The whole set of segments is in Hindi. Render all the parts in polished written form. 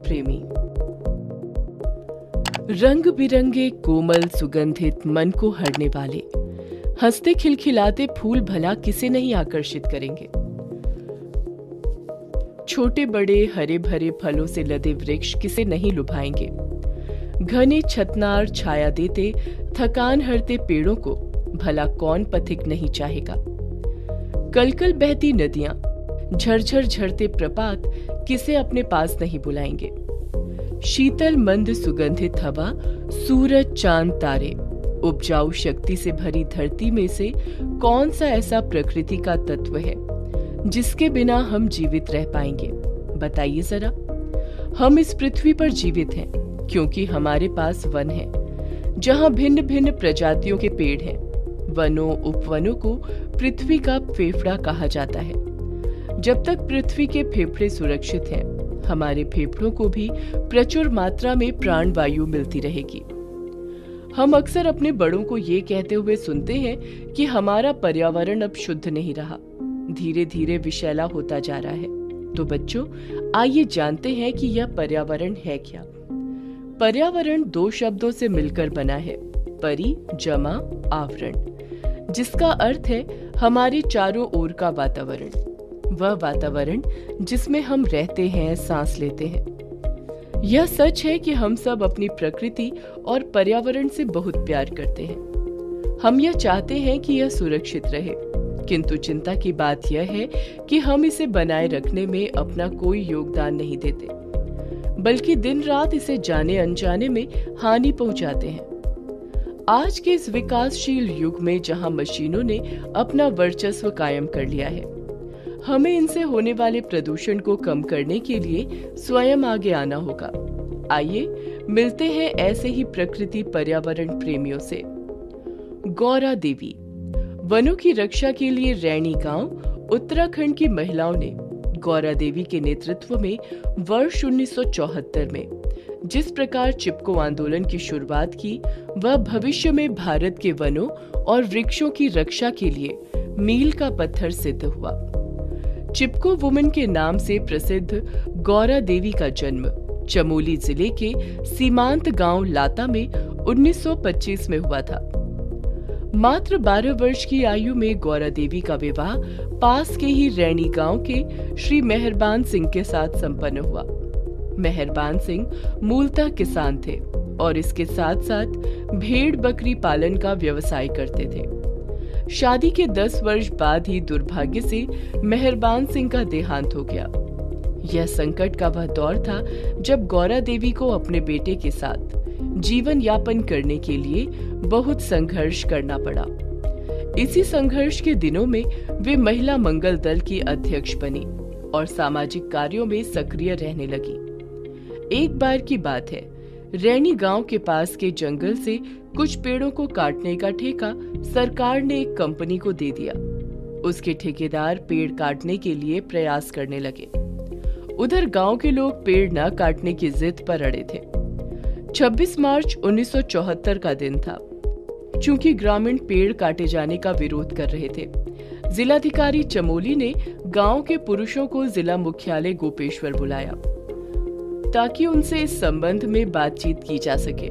प्रेमी। रंग बिरंगे कोमल सुगंधित मन को हरने वाले हंसते खिलखिलाते फूल भला किसे नहीं आकर्षित करेंगे। छोटे बड़े हरे भरे फलों से लदे वृक्ष किसे नहीं लुभाएंगे। घने छतनार छाया देते थकान हरते पेड़ों को भला कौन पथिक नहीं चाहेगा। कलकल बहती नदियां, झरझर झरते प्रपात किसे अपने पास नहीं बुलाएंगे। शीतल मंद सुगंधित हवा, सूरज चांद तारे, उपजाऊ शक्ति से भरी धरती में से कौन सा ऐसा प्रकृति का तत्व है जिसके बिना हम जीवित रह पाएंगे? बताइए जरा। हम इस पृथ्वी पर जीवित हैं क्योंकि हमारे पास वन है, जहां भिन्न भिन्न प्रजातियों के पेड़ हैं। वनों उपवनों को पृथ्वी का फेफड़ा कहा जाता है। जब तक पृथ्वी के फेफड़े सुरक्षित हैं, हमारे फेफड़ों को भी प्रचुर मात्रा में प्राणवायु मिलती रहेगी। हम अक्सर अपने बड़ों को ये कहते हुए सुनते हैं कि हमारा पर्यावरण अब शुद्ध नहीं रहा, धीरे धीरे विषैला होता जा रहा है। तो बच्चों, आइए जानते हैं कि यह पर्यावरण है क्या। पर्यावरण दो शब्दों से मिलकर बना है, परि जमा आवरण, जिसका अर्थ है हमारे चारों ओर का वातावरण। वह वातावरण जिसमें हम रहते हैं, सांस लेते हैं। यह सच है कि हम सब अपनी प्रकृति और पर्यावरण से बहुत प्यार करते हैं। हम यह चाहते हैं कि यह सुरक्षित रहे, किंतु चिंता की बात यह है कि हम इसे बनाए रखने में अपना कोई योगदान नहीं देते, बल्कि दिन रात इसे जाने अनजाने में हानि पहुंचाते हैं। आज के इस विकासशील युग में जहां मशीनों ने अपना वर्चस्व कायम कर लिया है, हमें इनसे होने वाले प्रदूषण को कम करने के लिए स्वयं आगे आना होगा। आइए मिलते हैं ऐसे ही प्रकृति पर्यावरण प्रेमियों से। गौरा देवी। वनों की रक्षा के लिए रैणी गांव, उत्तराखंड की महिलाओं ने गौरा देवी के नेतृत्व में वर्ष 1974 में जिस प्रकार चिपको आंदोलन की शुरुआत की, वह भविष्य में भारत के वनों और वृक्षों की रक्षा के लिए मील का पत्थर सिद्ध हुआ। चिपको वुमेन के नाम से प्रसिद्ध गौरा देवी का जन्म चमोली जिले के सीमांत गांव लाता में 1925 में हुआ था। मात्र 12 वर्ष की आयु में गौरा देवी का विवाह पास के ही रैणी गांव के श्री मेहरबान सिंह के साथ संपन्न हुआ। मेहरबान सिंह मूलतः किसान थे और इसके साथ साथ भेड़ बकरी पालन का व्यवसाय करते थे। शादी के 10 वर्ष बाद ही दुर्भाग्य से मेहरबान सिंह का देहांत हो गया। यह संकट का वह दौर था जब गौरा देवी को अपने बेटे के साथ जीवन यापन करने के लिए बहुत संघर्ष करना पड़ा। इसी संघर्ष के दिनों में वे महिला मंगल दल की अध्यक्ष बनी और सामाजिक कार्यों में सक्रिय रहने लगी। एक बार की बात है, रैणी गांव के पास के जंगल से कुछ पेड़ों को काटने का ठेका सरकार ने एक कंपनी को दे दिया। उसके ठेकेदार पेड़ काटने के लिए प्रयास करने लगे। उधर गांव के लोग पेड़ न काटने की जिद पर अड़े थे। 26 मार्च 1974 का दिन था। चूंकि ग्रामीण पेड़ काटे जाने का विरोध कर रहे थे, जिलाधिकारी चमोली ने गांव के पुरुषों को जिला मुख्यालय गोपेश्वर बुलाया ताकि उनसे इस संबंध में बातचीत की जा सके।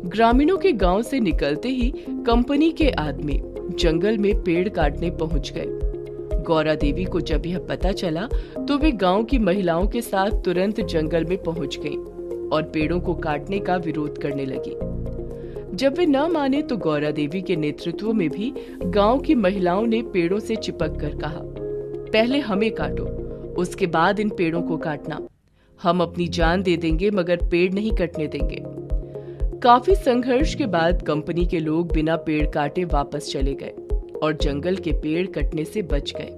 ग्रामीणों के गांव से निकलते ही कंपनी के आदमी जंगल में पेड़ काटने पहुंच गए। गौरा देवी को जब यह पता चला तो वे गांव की महिलाओं के साथ तुरंत जंगल में पहुंच गईं और पेड़ों को काटने का विरोध करने लगी। जब वे न माने तो गौरा देवी के नेतृत्व में भी गांव की महिलाओं ने पेड़ों से चिपक कर कहा, पहले हमें काटो, उसके बाद इन पेड़ों को काटना। हम अपनी जान दे देंगे मगर पेड़ नहीं कटने देंगे। काफी संघर्ष के बाद कंपनी के लोग बिना पेड़ काटे वापस चले गए और जंगल के पेड़ कटने से बच गए।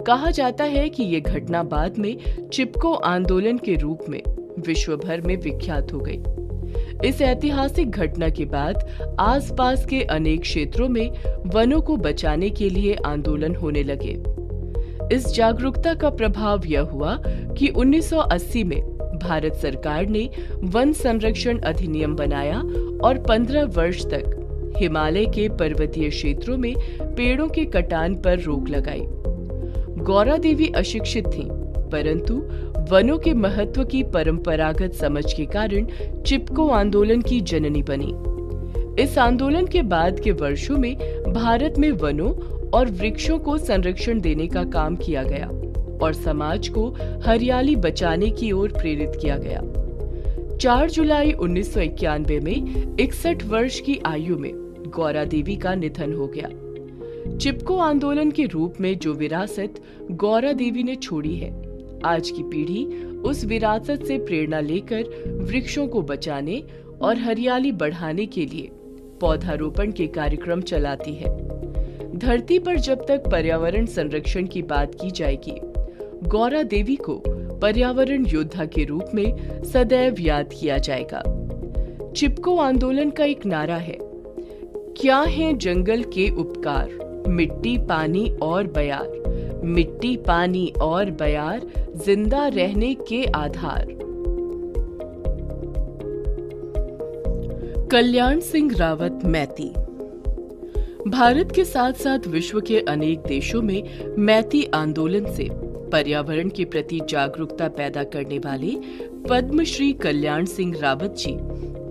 कहा जाता है कि ये घटना बाद में चिपको आंदोलन के रूप में विश्व भर में विख्यात हो गई। इस ऐतिहासिक घटना के बाद आसपास के अनेक क्षेत्रों में वनों को बचाने के लिए आंदोलन होने लगे। इस जागरूकता का प्रभाव यह हुआ कि 1980 में भारत सरकार ने वन संरक्षण अधिनियम बनाया और 15 वर्ष तक हिमालय के पर्वतीय क्षेत्रों में पेड़ों के कटान पर रोक लगाई। गौरा देवी अशिक्षित थीं, परंतु वनों के महत्व की परंपरागत समझ के कारण चिपको आंदोलन की जननी बनी। इस आंदोलन के बाद के वर्षों में भारत में वनों और वृक्षों को संरक्षण देने का काम किया गया और समाज को हरियाली बचाने की ओर प्रेरित किया गया। 4 जुलाई 1991 में 61 वर्ष की आयु में गौरा देवी का निधन हो गया। चिपको आंदोलन के रूप में जो विरासत गौरा देवी ने छोड़ी है, आज की पीढ़ी उस विरासत से प्रेरणा लेकर वृक्षों को बचाने और हरियाली बढ़ाने के लिए पौधारोपण के कार्यक्रम चलाती है। धरती पर जब तक पर्यावरण संरक्षण की बात की जाएगी, गौरा देवी को पर्यावरण योद्धा के रूप में सदैव याद किया जाएगा। चिपको आंदोलन का एक नारा है, क्या है जंगल के उपकार, मिट्टी पानी और बयार, मिट्टी पानी और बयार, जिंदा रहने के आधार। कल्याण सिंह रावत मैती। भारत के साथ साथ विश्व के अनेक देशों में मैती आंदोलन से पर्यावरण के प्रति जागरूकता पैदा करने वाले पद्मश्री कल्याण सिंह रावत जी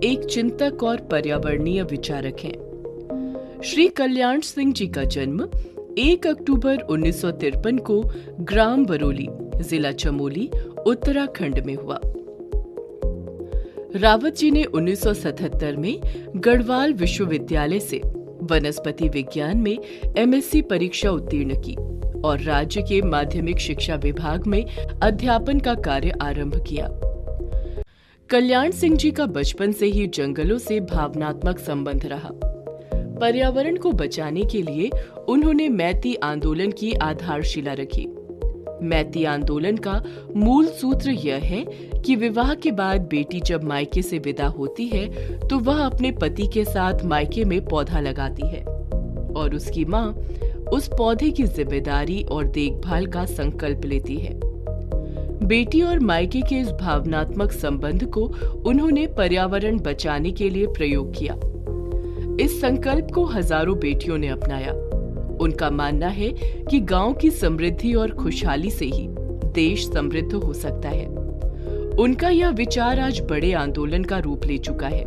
एक चिंतक और पर्यावरणीय विचारक हैं। श्री कल्याण सिंह जी का जन्म 1 अक्टूबर 1953 को ग्राम बरोली, जिला चमोली, उत्तराखंड में हुआ। रावत जी ने 1977 में गढ़वाल विश्वविद्यालय से वनस्पति विज्ञान में MSc परीक्षा उत्तीर्ण की और राज्य के माध्यमिक शिक्षा विभाग में अध्यापन का कार्य आरंभ किया। कल्याण सिंह जी का बचपन से ही जंगलों से भावनात्मक संबंध रहा। पर्यावरण को बचाने के लिए उन्होंने मैती आंदोलन की आधारशिला रखी। मैती आंदोलन का मूल सूत्र यह है कि विवाह के बाद बेटी जब मायके से विदा होती है तो वह अपने पति के साथ मायके में पौधा लगाती है और उसकी माँ उस पौधे की जिम्मेदारी और देखभाल का संकल्प लेती है। बेटी और मायके के इस भावनात्मक संबंध को उन्होंने पर्यावरण बचाने के लिए प्रयोग किया। इस संकल्प को हजारों बेटियों ने अपनाया। उनका मानना है कि गांव की समृद्धि और खुशहाली से ही देश समृद्ध हो सकता है। उनका यह विचार आज बड़े आंदोलन का रूप ले चुका है।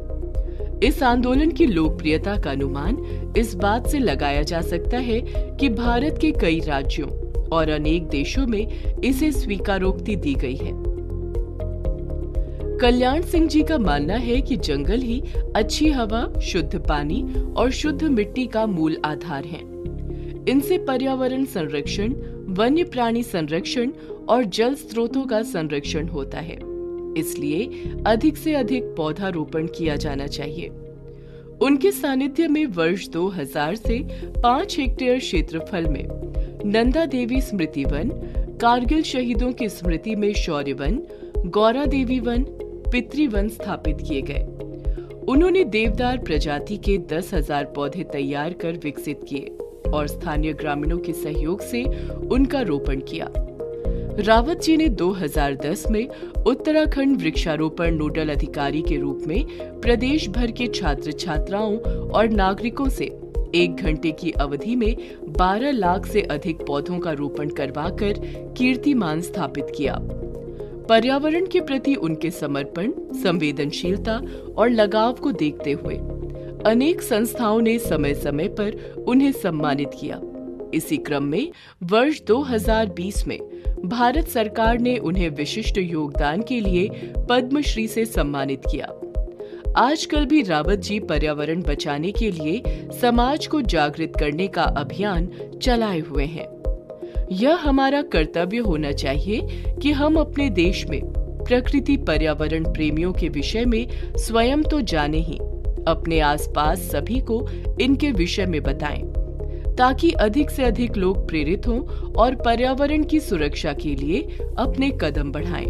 इस आंदोलन की लोकप्रियता का अनुमान इस बात से लगाया जा सकता है कि भारत के कई राज्यों और अनेक देशों में इसे स्वीकारोक्ति दी गई है। कल्याण सिंह जी का मानना है कि जंगल ही अच्छी हवा, शुद्ध पानी और शुद्ध मिट्टी का मूल आधार है। इनसे पर्यावरण संरक्षण, वन्य प्राणी संरक्षण और जल स्रोतों का संरक्षण होता है। इसलिए अधिक से अधिक पौधारोपण किया जाना चाहिए। उनके सानिध्य में वर्ष 2000 से 5 हेक्टेयर क्षेत्रफल में नंदा देवी स्मृति वन, कारगिल शहीदों की स्मृति में शौर्य वन, गौरा देवी वन, पितृवन स्थापित किए गए। उन्होंने देवदार प्रजाति के 10,000 पौधे तैयार कर विकसित किए और स्थानीय ग्रामीणों के सहयोग से उनका रोपण किया। रावत जी ने 2010 में उत्तराखंड वृक्षारोपण नोडल अधिकारी के रूप में प्रदेश भर के छात्र छात्राओं और नागरिकों से 1 घंटे की अवधि में 12 लाख से अधिक पौधों का रोपण करवाकर कीर्तिमान स्थापित किया। पर्यावरण के प्रति उनके समर्पण, संवेदनशीलता और लगाव को देखते हुए अनेक संस्थाओं ने समय समय पर उन्हें सम्मानित किया। इसी क्रम में वर्ष 2020 में भारत सरकार ने उन्हें विशिष्ट योगदान के लिए पद्मश्री से सम्मानित किया। आजकल भी रावत जी पर्यावरण बचाने के लिए समाज को जागृत करने का अभियान चलाए हुए हैं। यह हमारा कर्तव्य होना चाहिए कि हम अपने देश में प्रकृति पर्यावरण प्रेमियों के विषय में स्वयं तो जाने ही अपने आसपास सभी को इनके विषय में बताएं, ताकि अधिक से अधिक लोग प्रेरित हों और पर्यावरण की सुरक्षा के लिए अपने कदम बढ़ाएं।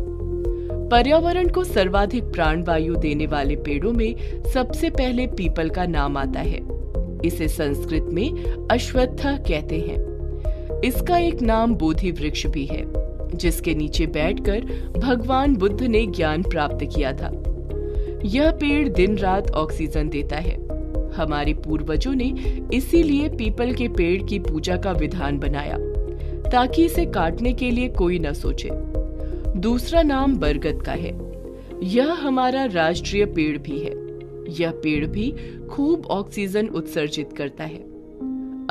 पर्यावरण को सर्वाधिक प्राणवायु देने वाले पेड़ों में सबसे पहले पीपल का नाम आता है। इसे संस्कृत में अश्वत्थ कहते हैं। इसका एक नाम बोधि वृक्ष भी है, जिसके नीचे बैठकर भगवान बुद्ध ने ज्ञान प्राप्त किया था। यह पेड़ दिन रात ऑक्सीजन देता है। हमारे पूर्वजों ने इसीलिए पीपल के पेड़ की पूजा का विधान बनाया, ताकि इसे काटने के लिए कोई न सोचे। दूसरा नाम बरगद का है। यह हमारा राष्ट्रीय पेड़ भी है। यह पेड़ भी खूब ऑक्सीजन उत्सर्जित करता है।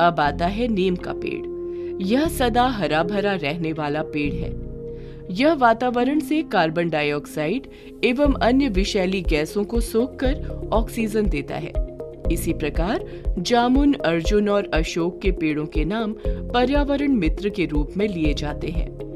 अब आता है नीम का पेड़। यह सदा हरा भरा रहने वाला पेड़ है। यह वातावरण से कार्बन डाइऑक्साइड एवं अन्य विषैली गैसों को सोखकर ऑक्सीजन देता है। इसी प्रकार जामुन, अर्जुन और अशोक के पेड़ों के नाम पर्यावरण मित्र के रूप में लिए जाते हैं।